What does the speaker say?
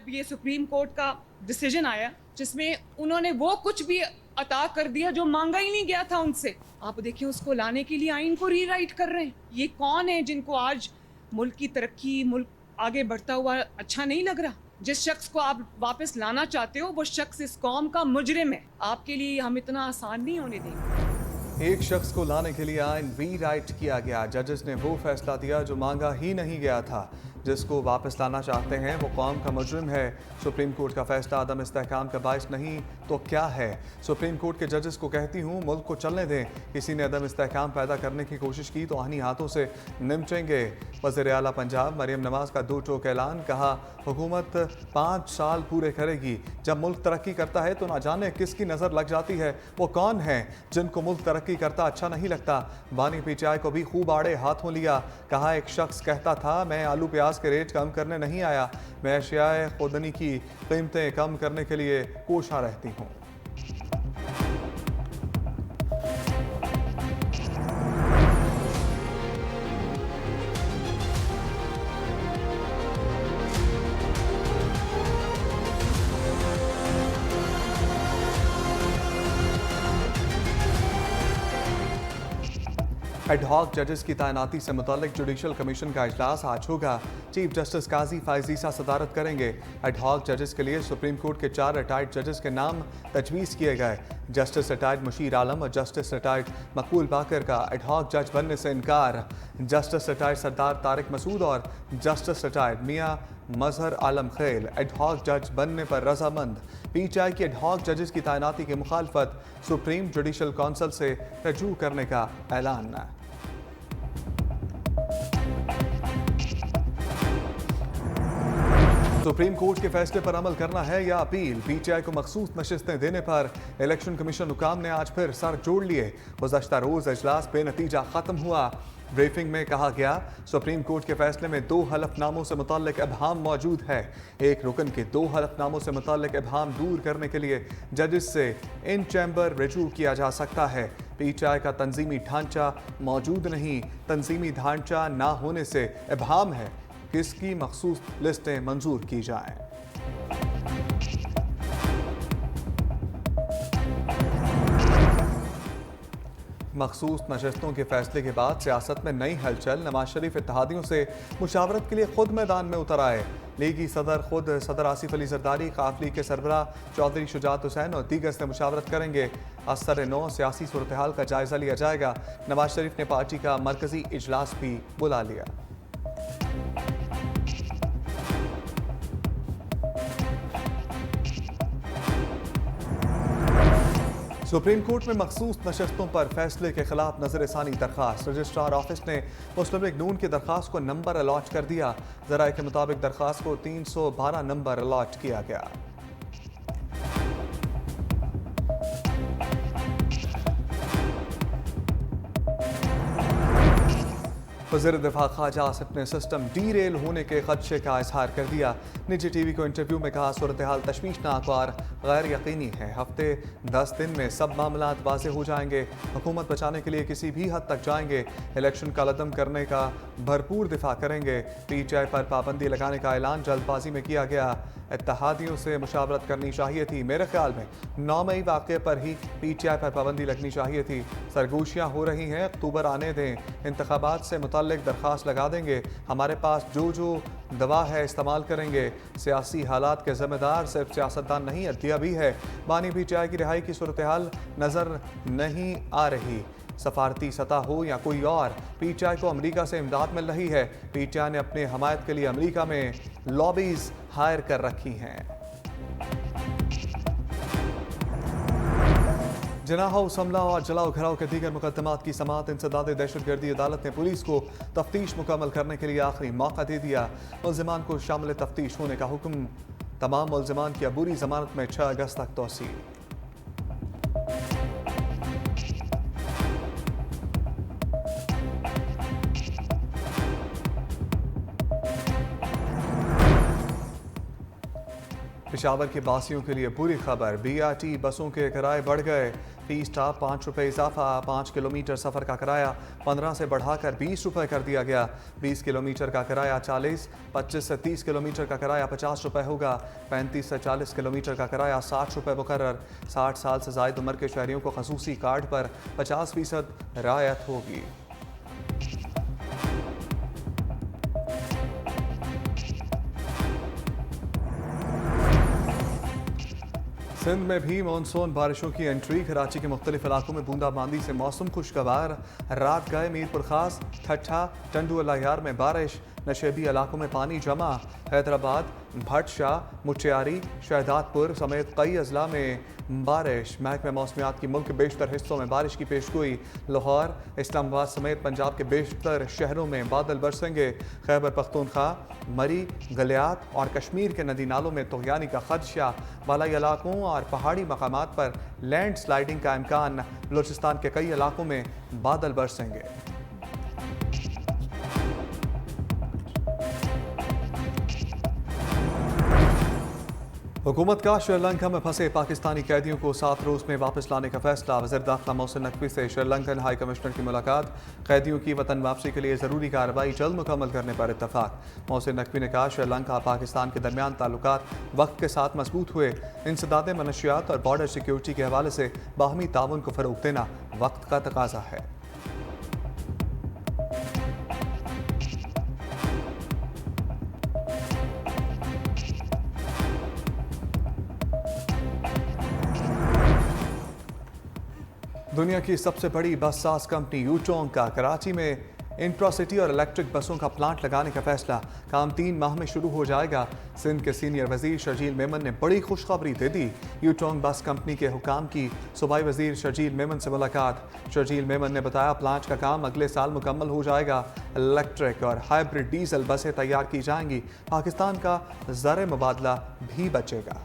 जब ये supreme court का डिसीजन आया जिसमें उन्होंने वो कुछ भी अता कर दिया जो मांगा ही नहीं गया था उनसे, आप देखिए उसको लाने के लिए आइन को रीराइट कर रहे हैं। ये कौन है जिनको आज मुल्क की तरक्की, मुल्क आगे बढ़ता हुआ अच्छा नहीं लग रहा? जिस शख्स को आप वापस लाना चाहते हो वो शख्स इस कौम का मुजरिम है। आपके लिए हम इतना आसान नहीं होने देंगे। एक शख्स को लाने के लिए आइन रीराइट किया गया। जजेस ने वो फैसला दिया जो मांगा ही नहीं गया था। जिसको वापस लाना चाहते हैं वो कौम का मुजरिम है। सुप्रीम कोर्ट का फैसला अदम इस्तेहकाम का बाइस नहीं तो क्या है? सुप्रीम कोर्ट के जजेस को कहती हूँ मुल्क को चलने दें। किसी ने अदम इस्तेहकाम पैदा करने की कोशिश की तो आहिनी हाथों से निपटेंगे। वज़ीर आला पंजाब मरियम नवाज का दो टोक ऐलान, कहा हुकूमत 5 साल पूरे करेगी। जब मुल्क तरक्की करता है तो ना जाने किसकी नज़र लग जाती है। वो कौन है जिनको मुल्क तरक्की करता अच्छा नहीं लगता? बानी पीटीआई को भी खूब आड़े हाथों लिया। कहा एक शख्स कहता था मैं आलू प्याज के रेट कम करने नहीं आया, मैं अशियाए खुदनी की कीमतें कम करने के लिए कोशा रहती हूँ। एडहॉक जजेस की तैनाती से मुताल्लिक जुडिशल कमीशन का इजलास आज होगा। चीफ जस्टिस काजी फायजीसा सदारत करेंगे। एडहॉक जजेस के लिए सुप्रीम कोर्ट के 4 रिटायर्ड जजेस के नाम तजवीज़ किए गए। जस्टिस रिटायर्ड मुशीर आलम और जस्टिस रिटायर्ड मकबूल बाकर का एडहॉक जज बनने से इनकार। जस्टिस रिटायर्ड सरदार तारिक मसूद और जस्टिस रिटायर्ड मियाँ मजहर आलम खेल एडहॉक जज बनने पर रजामंद। पीटीआई की एडहॉक जजेस की तैनाती की मुखालफत, सुप्रीम जुडिशल काउंसिल से रजू करने का ऐलान। सुप्रीम कोर्ट के फैसले पर अमल करना है या अपील? पीटीआई को मखसूस नशिस्तें देने पर इलेक्शन कमीशन हुकाम ने आज फिर सर जोड़ लिए। गुज़श्ता रोज इजलास बेनतीजा खत्म हुआ। ब्रीफिंग में कहा गया सुप्रीम कोर्ट के फैसले में 2 हलफनामों से मुताल्लिक इबहाम मौजूद है। एक रुकन के 2 हलफनामों से मुताल्लिक इबहाम दूर करने के लिए जजेस से इन चैम्बर रजू किया जा सकता है। पीटीआई का तंजीमी ढांचा मौजूद नहीं, तंजीमी ढांचा ना होने से इबहाम है। किसकी मखसूस लिस्टें मंजूर की जाएं? मखसूस नशस्तों के फैसले के बाद सियासत में नई हलचल। नवाज शरीफ इत्तेहादियों से मुशावरत के लिए खुद मैदान में उतर आए। लीगी सदर खुद सदर आसिफ अली जरदारी, काफ लीग के सरबराह चौधरी शुजात हुसैन और दीगर से मुशावरत करेंगे। असर नौ सियासी सूरत हाल का जायजा लिया जाएगा। नवाज शरीफ ने पार्टी का मरकजी इजलास भी बुला लिया। सुप्रीम कोर्ट में मखसूस नशस्तों पर फैसले के खिलाफ नजरसानी दरखास्त। रजिस्ट्रार ऑफिस ने मुस्लिम लीग नून की दरखास्त को नंबर अलॉट कर दिया। जराये के मुताबिक दरखास्त को 312 नंबर अलॉट किया गया। वज़ीर दिफा ख्वाजा आसिफ ने सिस्टम डीरेल होने के खदशे का इजहार कर दिया। निजी टीवी को इंटरव्यू में कहा सूरत हाल तशवीशनाक और गैर यकीनी है। हफ्ते 10 दिन में सब मामलात वाज़े हो जाएंगे। हुकूमत बचाने के लिए किसी भी हद तक जाएंगे। इलेक्शन का लदम करने का भरपूर दिफा करेंगे। पीटीआई पर पाबंदी लगाने का ऐलान जल्दबाजी में किया गया। इत्तेहादियों से मुशावरत करनी चाहिए थी। मेरे ख्याल में 9 मई वाक़े पर ही पीटीआई पर पाबंदी लगनी चाहिए थी। सरगोशियाँ हो रही हैं, अक्टूबर आने दें, इंतखाबात से मुताल्लिक दरख्वास्त लगा देंगे। हमारे पास जो दवा है इस्तेमाल करेंगे। सियासी हालात के ज़िम्मेदार सिर्फ सियासतदान नहीं, अदलिया भी है। बानी पीटीआई की रिहाई की सूरत हाल नज़र नहीं आ रही। सफारती सतह हो या कोई और, पीटीआई को अमेरिका से इमदाद मिल रही है। पीटीआई ने अपने हमायत के लिए अमेरिका में लॉबीज हायर कर रखी हैं। जना हाउस हमला और जलाओ घराव के दीगर मुकदमात की समाअत इंसदाद दहशतगर्दी अदालत ने पुलिस को तफ्तीश मुकम्मल करने के लिए आखिरी मौका दे दिया। मुल्जिमान को शामिल तफ्तीश होने का हुक्म। तमाम मुल्जिमान की अबूरी जमानत में 6 अगस्त तक तोसी। पेशावर के बासियों के लिए बुरी खबर, BRT बसों के किराए बढ़ गए। फी स्टाफ 5 रुपये इजाफा, 5 किलोमीटर सफ़र का किराया 15 से बढ़ाकर 20 रुपये कर दिया गया। 20 किलोमीटर का किराया 40, 25 से 30 किलोमीटर का किराया 50 रुपये होगा। 35 से 40 किलोमीटर का किराया 60 रुपये मुकर्रर। 60 साल से ज़ायद उम्र के शहरियों को खसूसी कार्ड पर 50% रियायत होगी। सिंध में भी मानसून बारिशों की एंट्री, कराची के मुख्तलिफ इलाकों में बूंदाबांदी से मौसम खुशगवार। रात गए मीरपुर खास, ठट्ठा, टंडू अलायार में बारिश, नशेबी इलाकों में पानी जमा। हैदराबाद, भट्ट शाह, मुटियारी, शहदादपुर समेत कई अजला में बारिश। महकमे मौसमियात की मुल्क के बेशतर हिस्सों में बारिश की पेशगोई। लाहौर, इस्लामाबाद समेत पंजाब के बेशतर शहरों में बादल बरसेंगे। खैबर पख्तूनख्वा, मरी, गलियात और कश्मीर के नदी नालों में तुग़यानी का खदशा। बालाई इलाकों और पहाड़ी मकामात पर लैंड स्लाइडिंग का इम्कान। बलूचिस्तान के कई इलाकों में बादल बरसेंगे। हुकूमत का श्रीलंका में फंसे पाकिस्तानी कैदियों को 7 रोज़ में वापस लाने का फैसला। वज़ीर दाखिला मोहसिन नकवी से श्रीलंकन हाई कमिश्नर की मुलाकात। कैदियों की वतन वापसी के लिए ज़रूरी कार्रवाई जल्द मुकम्मल करने पर इत्तफाक। मोहसिन नकवी ने कहा, श्रीलंका पाकिस्तान के दरमियान ताल्लुकात वक्त के साथ मजबूत हुए। इंसदाद मनशियात और बॉर्डर सिक्योरिटी के हवाले से बाहमी ताउन को फ़रोग़ देना वक्त का तकाजा है। दुनिया की सबसे बड़ी बस साज कंपनी यूटोंग का कराची में इंट्रासिटी और इलेक्ट्रिक बसों का प्लांट लगाने का फैसला। काम 3 माह में शुरू हो जाएगा। सिंध के सीनियर वजीर शर्जील मेमन ने बड़ी खुशखबरी दे दी। यूटोंग बस कंपनी के हुकाम की सूबाई वजीर शर्जील मेमन से मुलाकात। शर्जील मेमन ने बताया, प्लांट का काम अगले साल मुकम्मल हो जाएगा। इलेक्ट्रिक और हाइब्रिड डीजल बसें तैयार की जाएंगी। पाकिस्तान का ज़र मुबादला भी बचेगा।